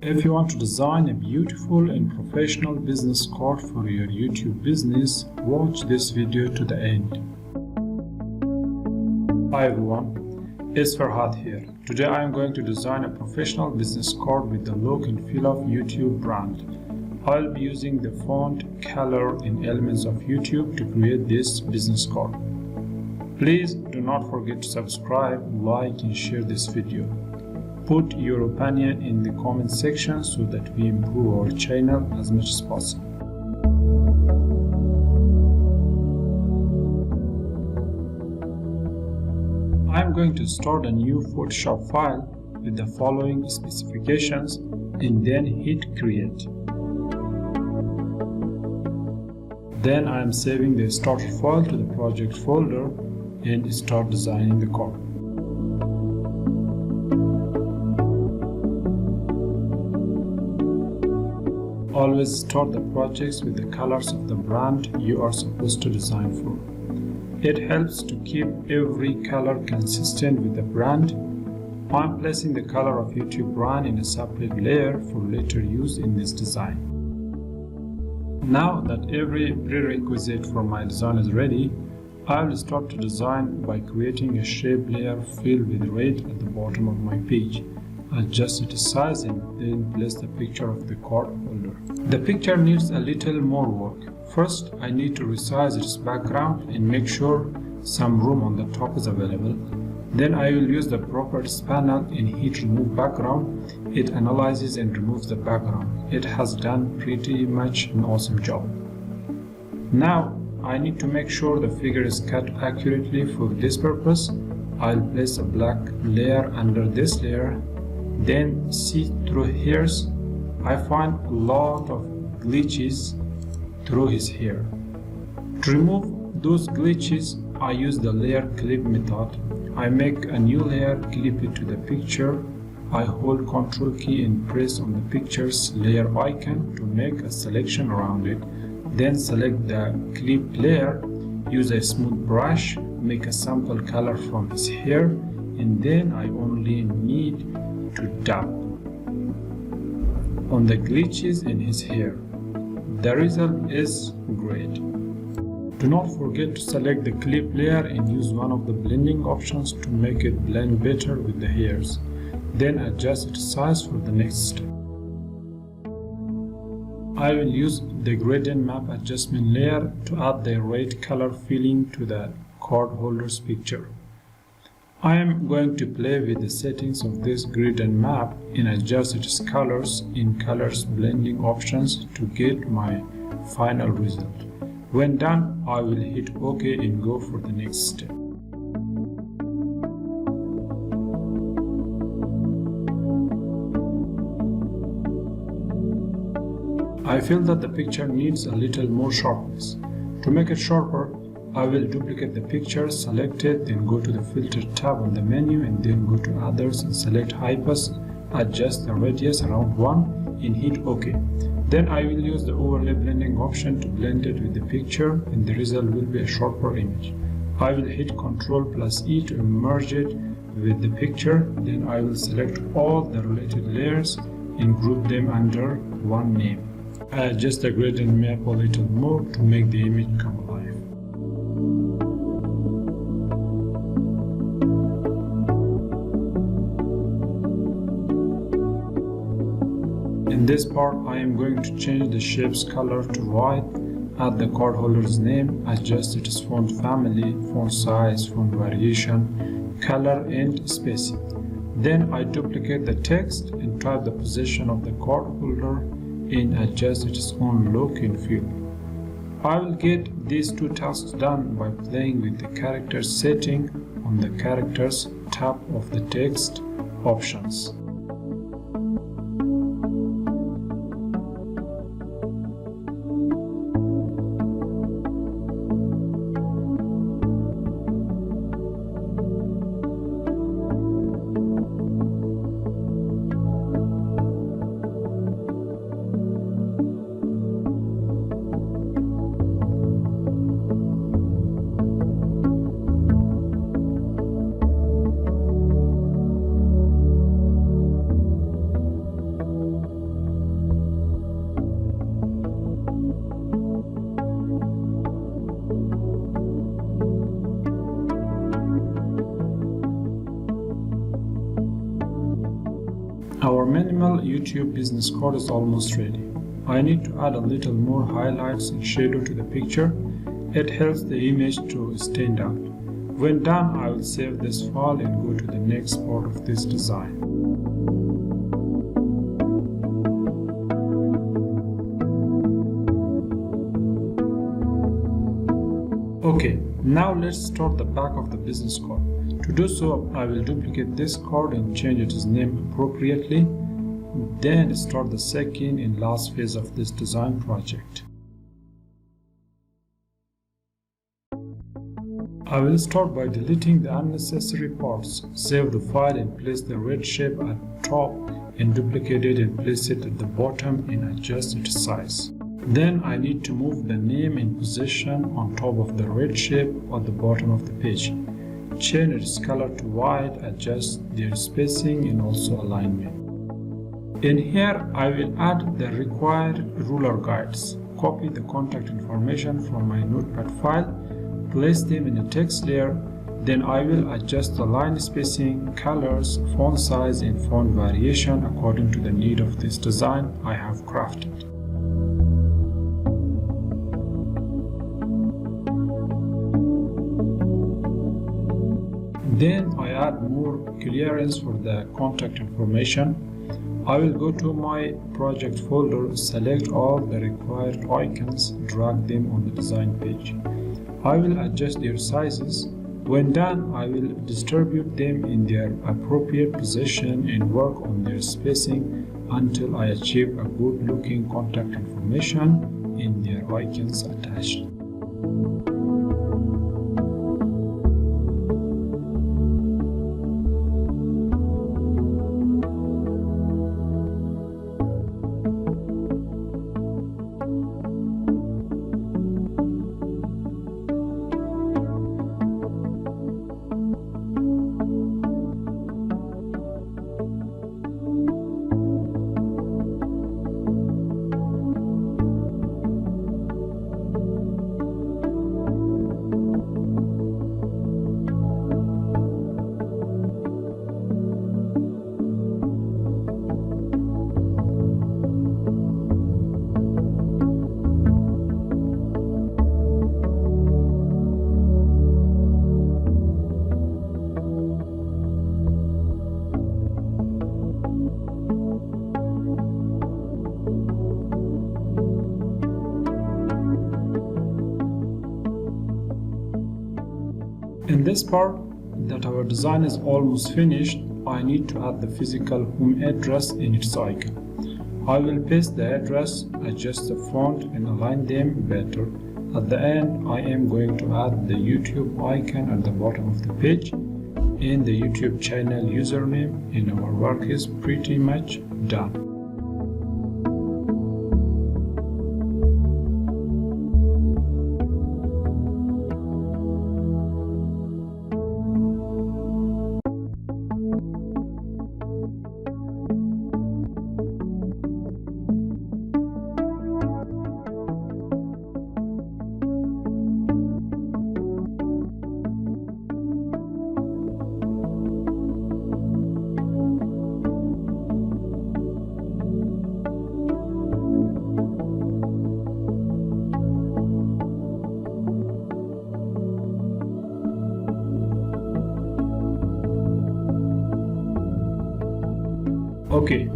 If you want to design a beautiful and professional business card for your YouTube business, watch this video to the end. Hi everyone, it's Farhad here. Today I am going to design a professional business card with the look and feel of YouTube brand. I'll be using the font, color, and elements of YouTube to create this business card. Please do not forget to subscribe, like, and share this video. Put your opinion in the comment section so that we improve our channel as much as possible. I am going to start a new Photoshop file with the following specifications and then hit create. Then I am saving the starter file to the project folder and start designing the card. Always start the projects with the colors of the brand you are supposed to design for. It helps to keep every color consistent with the brand. I'm placing the color of YouTube brand in a separate layer for later use in this design. Now that every prerequisite for my design is ready, I will start to design by creating a shape layer filled with red at the bottom of my page. Adjust its size and then place the picture of the card holder. The picture needs a little more work. First, I need to resize its background and make sure some room on the top is available. Then I will use the properties panel and hit remove background. It analyzes and removes the background. It has done pretty much an awesome job. Now, I need to make sure the figure is cut accurately. For this purpose, I'll place a black layer under this layer. Then see through hairs. I find a lot of glitches through his hair. To remove those glitches, I use the layer clip method. I make a new layer, clip it to the picture. I hold Ctrl key and press on the picture's layer icon to make a selection around it. Then select the clip layer, use a smooth brush, make a sample color from his hair, and then I only need to dab on the glitches in his hair. The result is great. Do not forget to select the clip layer and use one of the blending options to make it blend better with the hairs. Then adjust its size for the next step. I will use the gradient map adjustment layer to add the red color filling to the card holder's picture. I am going to play with the settings of this gradient map and adjust its colors in colors blending options to get my final result. When done, I will hit OK and go for the next step. I feel that the picture needs a little more sharpness. To make it sharper, I will duplicate the picture, select it, then go to the filter tab on the menu and then go to others and select high pass, adjust the radius around 1 and hit OK. Then I will use the overlay blending option to blend it with the picture and the result will be a sharper image. I will hit Ctrl+E to merge it with the picture. Then I will select all the related layers and group them under one name. I adjust the gradient map a little more to make the image come alive. In this part, I am going to change the shape's color to white, add the card holder's name, adjust its font family, font size, font variation, color, and spacing. Then I duplicate the text and type the position of the card holder and adjust its own look and feel. I will get these two tasks done by playing with the character setting on the characters tab of the text options. Our minimal YouTube business card is almost ready. I need to add a little more highlights and shadow to the picture. It helps the image to stand out. When done, I will save this file and go to the next part of this design. Okay, now let's start the back of the business card. To do so, I will duplicate this card and change its name appropriately. Then start the second and last phase of this design project. I will start by deleting the unnecessary parts. Save the file and place the red shape at top and duplicate it and place it at the bottom and adjust its size. Then I need to move the name and position on top of the red shape at the bottom of the page. Change its color to white, adjust their spacing and also alignment. In here, I will add the required ruler guides. Copy the contact information from my notepad file, place them in a text layer, then I will adjust the line spacing, colors, font size and font variation according to the need of this design I have crafted. Then I add more clearance for the contact information. I will go to my project folder, select all the required icons, drag them on the design page. I will adjust their sizes. When done, I will distribute them in their appropriate position and work on their spacing until I achieve a good looking contact information in their icons attached. In this part that our design is almost finished, I need to add the physical home address in its icon. I will paste the address, adjust the font and align them better. At the end, I am going to add the YouTube icon at the bottom of the page and the YouTube channel username, and our work is pretty much done. Okay,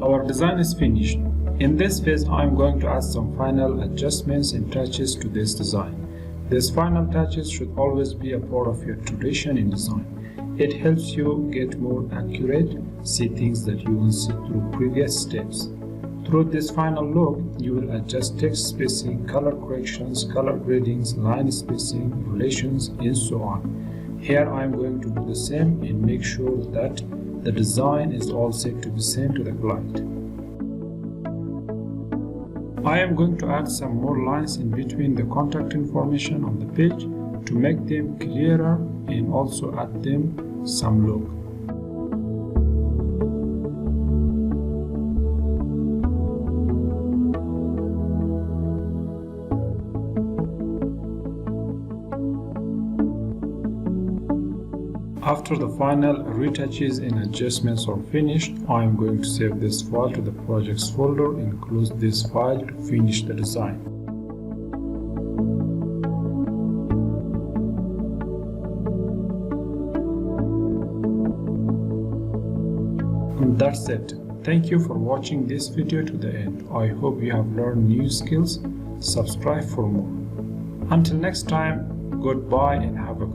our design is finished. In this phase, I am going to add some final adjustments and touches to this design. These final touches should always be a part of your tradition in design. It helps you get more accurate, see things that you won't see through previous steps. Through this final look, you will adjust text spacing, color corrections, color gradings, line spacing, relations, and so on. Here I am going to do the same and make sure that the design is all set to be sent to the client. I am going to add some more lines in between the contact information on the page to make them clearer and also add them some look. After the final retouches and adjustments are finished, I am going to save this file to the projects folder and close this file to finish the design. And that's it. Thank you for watching this video to the end. I hope you have learned new skills. Subscribe for more. Until next time, goodbye and have a